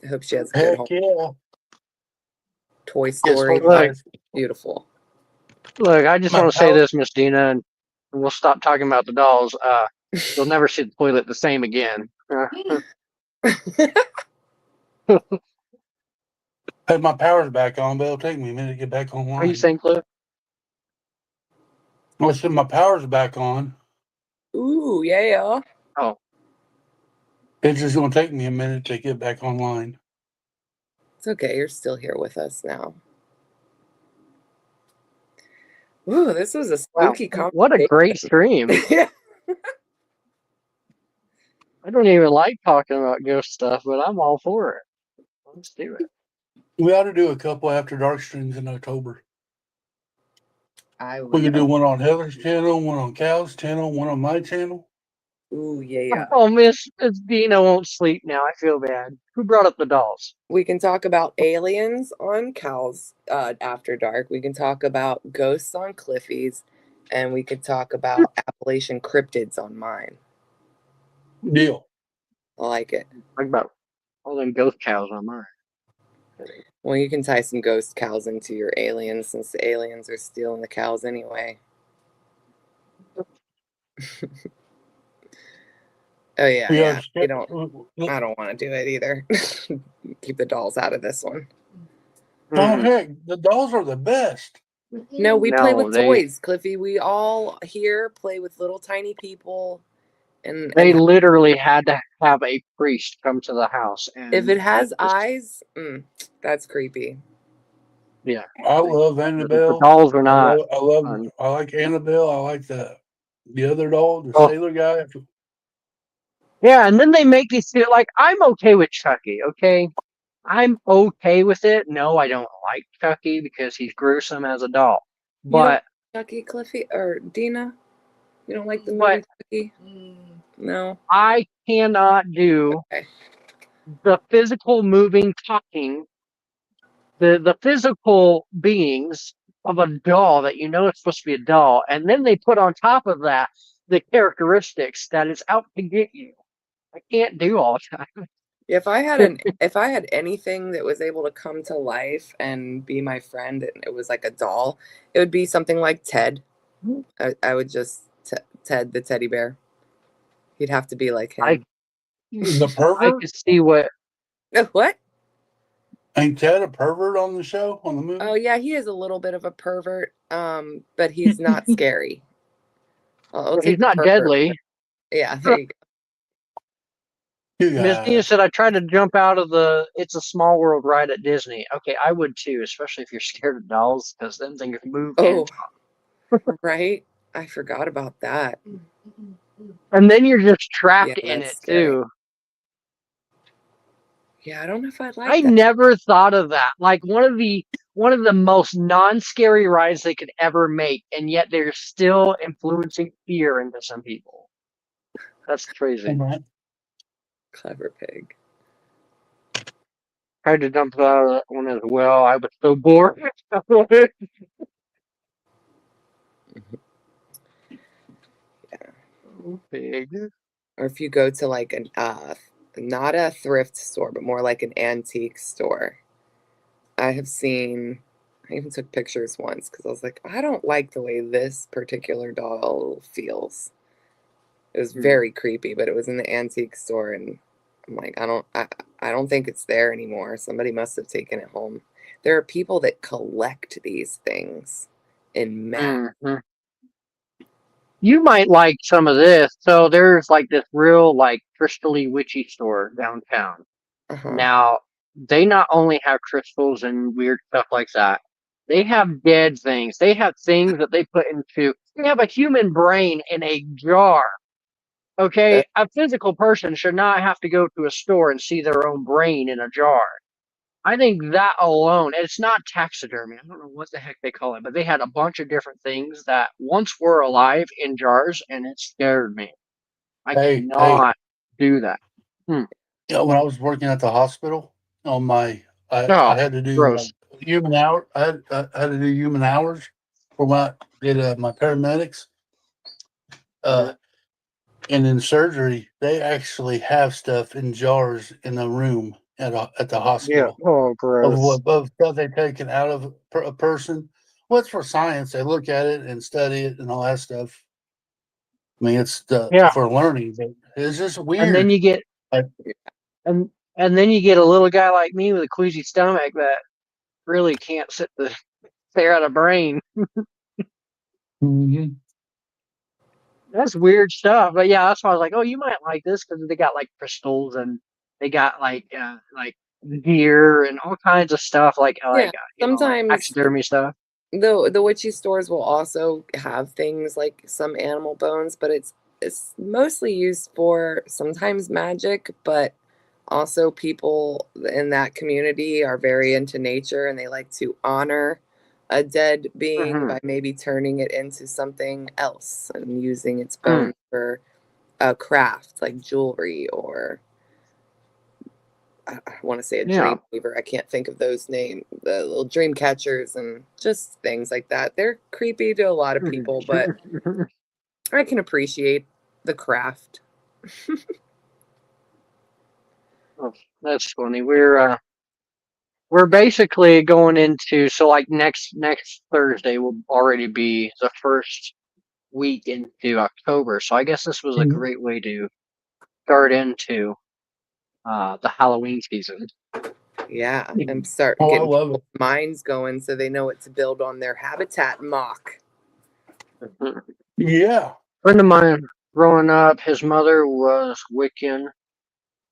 I hope she has a good Heck home. yeah. Toy Guess Story. what, Look, guys? Beautiful. look, I just My want to say power. this, Miss Dina, and we'll stop talking about the dolls. You'll never see the toilet the same again. Hey, my power's back on, but it'll take me a minute to get back Are you online. saying, Cliff? I said my power's back on. Ooh, yeah. Oh, It's just gonna take me a minute to get back online. It's okay. You're still here with us now. Ooh, this was a Wow, spooky what a great stream. Yeah. I don't even like talking about ghost stuff, but I'm all for it. Let's do it. We ought to do a couple after dark streams in October. I We would. could do one on Heather's channel, one on Cal's channel, one on my channel. Ooh, yeah. Oh, Miss Dina won't sleep now. I feel bad. Who brought up the dolls? We can talk about aliens on Cal's After Dark. We can talk about ghosts on Cliffy's, and we could talk about Appalachian cryptids on mine. Deal. I like it. Talk about all them ghost cows on mine. Well, you can tie some ghost cows into your aliens, since the aliens are stealing the cows anyway. Oh yeah, yeah. I don't want to do it either. Keep the dolls out of this one. Oh heck, the dolls are the best. No, we play with toys, Cliffy. We all here play with little tiny people, and they literally had to have a priest come to the house. And if it has eyes, that's creepy. Yeah, I love Annabelle. The dolls are not. I like Annabelle. I like the other doll, the sailor guy. Yeah, and then they make me feel like I'm okay with Chucky. Okay, I'm okay with it. No, I don't like Chucky because he's gruesome as a doll. But Chucky, Cliffy, or Dina, you don't like the movie Chucky? No, I cannot do the physical moving, talking, the physical beings of a doll that you know it's supposed to be a doll, and then they put on top of that the characteristics that it's out to get you. I can't do all the time. If I had anything that was able to come to life and be my friend, and it was like a doll, it would be something like Ted. I would just Ted the teddy bear. He'd have to be like him. The pervert? I could see what. What? Ain't Ted a pervert on the show, on the movie? Oh yeah, he is a little bit of a pervert, but he's not scary. He's not deadly. Yeah, there you go. Miss Dina said, I tried to jump out of the It's a Small World ride at Disney. Okay, I would too, especially if you're scared of dolls, because them things move. Oh, right. I forgot about that. And then you're just trapped in it too. Yeah, I don't know if I'd like I never thought of that. Like one of the most non-scary rides they could ever make, and yet they're still influencing fear into some people. That's crazy. Clever pig. Tried to jump out of that one as well. I was so bored. Pig. Or if you go to like an not a thrift store, but more like an antique store. I even took pictures once because I was like, I don't like the way this particular doll feels. It was very creepy, but it was in the antique store, and I'm like, I don't think it's there anymore. Somebody must have taken it home. There are people that collect these things in mass. You might like some of this. So there's like this real like crystally witchy store downtown. Now they not only have crystals and weird stuff like that. They have dead things. They have things that they put into. They have a human brain in a jar. Okay, a physical person should not have to go to a store and see their own brain in a jar. I think that alone, it's not taxidermy. I don't know what the heck they call it, but they had a bunch of different things that once were alive in jars, and it scared me. I cannot do that. Yeah, when I was working at the hospital, I had to do human hour. I had to do human hours for my paramedics. And in surgery, they actually have stuff in jars in the room at the hospital. Yeah. Oh, gross. Of stuff they've taken out of a person. Well, it's for science. They look at it and study it and all that stuff. I mean, it's for learning, but it's just weird. And then you get and then you get a little guy like me with a queasy stomach that really can't stare at a brain. That's weird stuff. But yeah, that's why I was like, oh, you might like this because they got like crystals and they got like deer and all kinds of stuff like like sometimes taxidermy stuff. the witchy stores will also have things like some animal bones, but it's mostly used for sometimes magic, but also people in that community are very into nature and they like to honor a dead being by maybe turning it into something else and using its bones for a craft like jewelry or I want to say a dream weaver. I can't think of those names. The little dream catchers and just things like that. They're creepy to a lot of people, but I can appreciate the craft. Oh, that's funny. We're basically going into like next Thursday will already be the first week into October. So I guess this was a great way to start into the Halloween season. Yeah, and start getting people's minds going so they know what to build on their habitat mock. Yeah. A friend of mine growing up, his mother was Wiccan,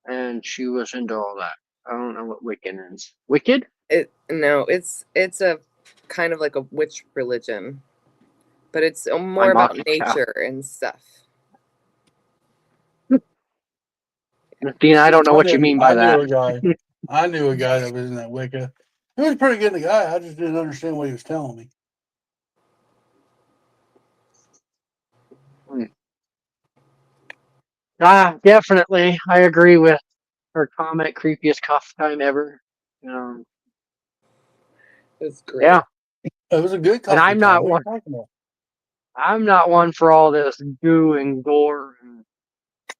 and she was into all that. I don't know what Wiccan is. Wicked? No, it's a kind of like a witch religion, but it's more about nature and stuff. Dean, I don't know what you mean by that. I knew a guy that was in that Wicca. He was a pretty good guy. I just didn't understand what he was telling me. Definitely. I agree with her comment. Creepiest coffee time ever. It's great. Yeah. It was a good coffee And I'm not time. one. I'm not one for all this goo and gore and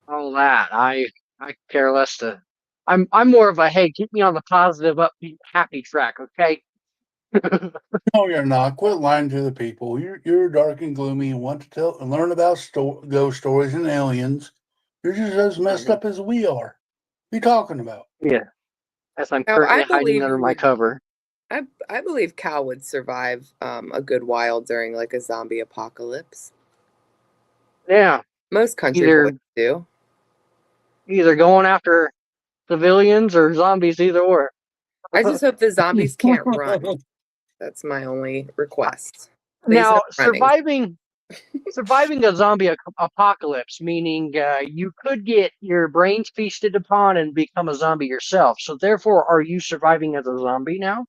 all that. I care less to. I'm more of a hey, keep me on the positive, upbeat, happy track, okay? No, you're not. Quit lying to the people. You're dark and gloomy and want to tell and learn about ghost stories and aliens. You're just as messed up as we are. What are you talking about? Yeah. As I'm currently hiding under my cover. I believe Cal would survive a good while during like a zombie apocalypse. Yeah. Most country boys do. Either going after civilians or zombies, either or. I just hope the zombies can't run. That's my only request. Now, surviving a zombie apocalypse, meaning you could get your brains feasted upon and become a zombie yourself. So, therefore, are you surviving as a zombie now?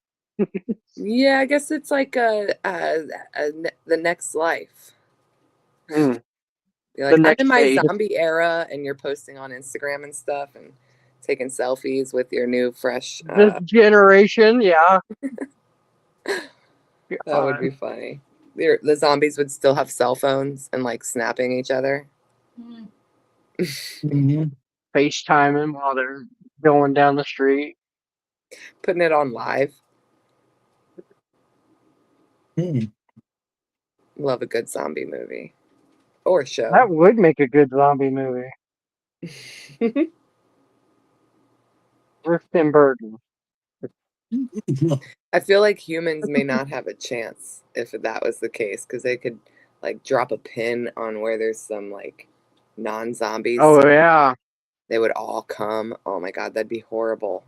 Yeah, I guess it's like the next life. Mm. You're like, I'm in my zombie era, and you're posting on Instagram and stuff, and taking selfies with your new fresh. This generation, yeah. That would be funny. The zombies would still have cell phones and like snapping each other. FaceTiming while they're going down the street. Putting it on live. Love a good zombie movie. Or show. That would make a good zombie movie. With Tim Burton. I feel like humans may not have a chance if that was the case, because they could like drop a pin on where there's some like non-zombies. Oh yeah. They would all come. Oh my god, that'd be horrible.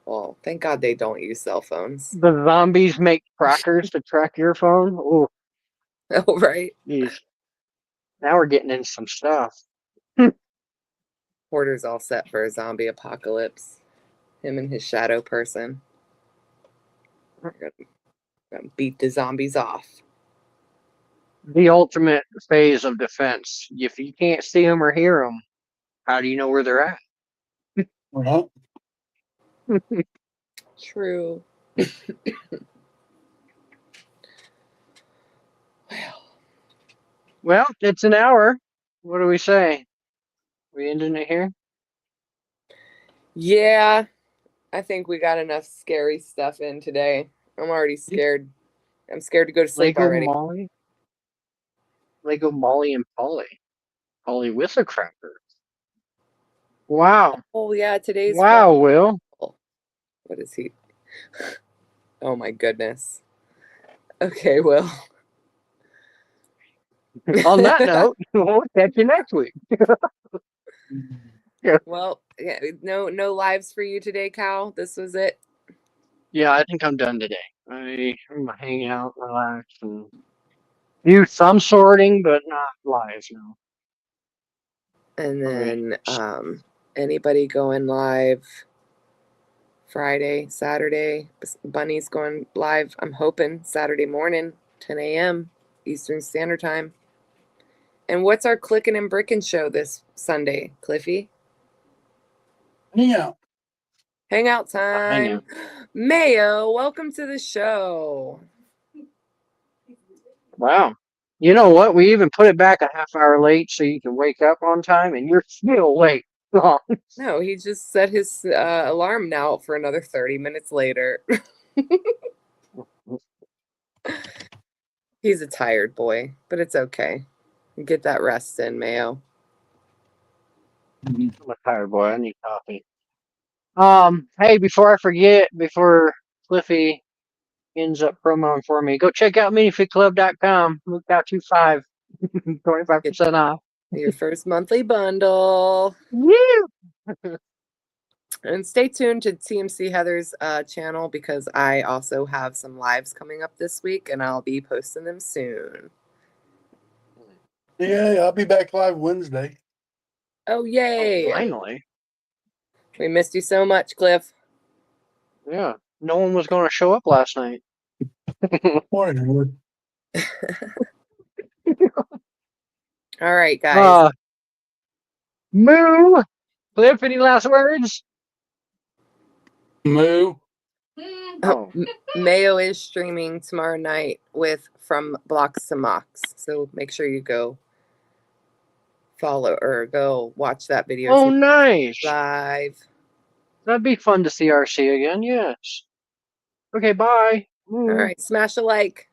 Well, thank God they don't use cell phones. The zombies make trackers to track your phone. Ooh. Oh, right. Jeez. Now we're getting into some stuff. Porter's all set for a zombie apocalypse. Him and his shadow person. We're gonna beat the zombies off. The ultimate phase of defense. If you can't see them or hear them, how do you know where they're at? True. Well, it's an hour. What do we say? We ending it here? Yeah, I think we got enough scary stuff in today. I'm already scared. I'm scared to go to sleep already. Lego Molly and Polly. Polly with a cracker. Wow. Oh yeah, today's wow, Will. What is he? Oh my goodness. Okay, Will. On that note, we'll catch you next week. Well, no lives for you today, Cal. This was it. Yeah, I think I'm done today. I'm gonna hang out, relax, and do some sorting, but not live now. And Okay. then anybody going live Friday, Saturday? Bunny's going live, I'm hoping, Saturday morning, 10 a.m. Eastern Standard Time. And what's our Clickin' and Bricken show this Sunday, Cliffy? Yeah. Hangout time. Hang out. Mayo, welcome to the show. Wow. You know what? We even put it back a half hour late so you can wake up on time, and you're still late. No, he just set his alarm now for another 30 minutes later. He's a tired boy, but it's okay. Get that rest in, Mayo. I'm a tired boy. I need coffee. Hey, before I forget, before Cliffy ends up promoing for me, go check out minifigclub.com. Look out 25, 25% off. Your first monthly bundle. Woo! And stay tuned to TMC Heather's channel because I also have some lives coming up this week and I'll be posting them soon. Yeah, I'll be back live Wednesday. Oh, yay. Oh, finally. We missed you so much, Cliff. Yeah. No one was going to show up last night. Morning, Wood. All right, guys. Moo! Cliff, any last words? Moo. Oh. Mayo is streaming tomorrow night with From Blocks to Mocks. So make sure you go follow or go watch that video. Oh, nice. Live. That'd be fun to see RC again. Yes. Okay, bye. All right. Smash a like.